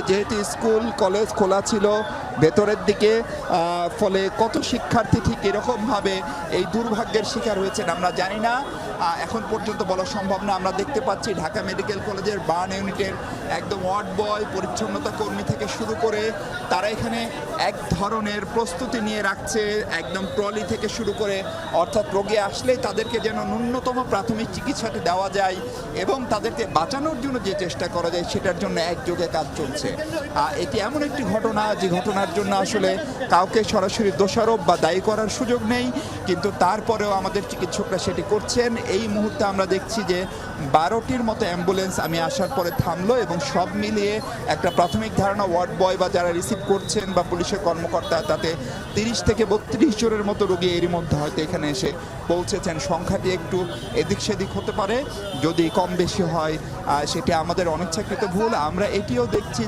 যেহেতু school college খোলা ছিল ভেতরের দিকে, ফলে কত শিক্ষার্থী ঠিক এরকমভাবে এই দুর্ভাগ্যের শিকার হয়েছেন আমরা জানি না, এখন পর্যন্ত বলা সম্ভব না। আমরা দেখতে পাচ্ছি ঢাকা মেডিকেল কলেজের বার্ন ইউনিটের একদম ওয়ার্ড বয়, পরিচ্ছন্নতা কর্মী থেকে শুরু করে তারা এখানে এক ধরনের প্রস্তুতি নিয়ে রাখছে, একদম ট্রলি থেকে শুরু করে, অর্থাৎ রোগী আসলেই তাদেরকে যেন ন্যূনতম প্রাথমিক চিকিৎসাটি দেওয়া যায় এবং তাদেরকে বাঁচানোর জন্য যে চেষ্টা করা যায় সেটার জন্য একযোগে কাজ চলছে। এটি এমন একটি ঘটনা যে ঘটনার জন্য আসলে কাউকে সরাসরি দোষারোপ বা দায়ী করার সুযোগ নেই, কিন্তু তারপরেও আমাদের চিকিৎসকরা সেটি করছেন। এই মুহূর্তে আমরা দেখছি যে 12টির মতো অ্যাম্বুলেন্স আমি আসার পরে থামলো এবং সব মিলিয়ে একটা প্রাথমিক ধারণা ওয়ার্ড বয় বা যারা রিসিভ করছেন বা পুলিশের কর্মকর্তা, তাতে 30 থেকে 32 জনের মতো রোগী এরই মধ্যে হয়তো এখানে এসে পৌঁছেছেন। সংখ্যাটি একটু এদিক সেদিক হতে পারে, যদি কম বেশি হয় সেটি আমাদের অনিচ্ছাকৃত ভুল। আমরা এটিও দেখছি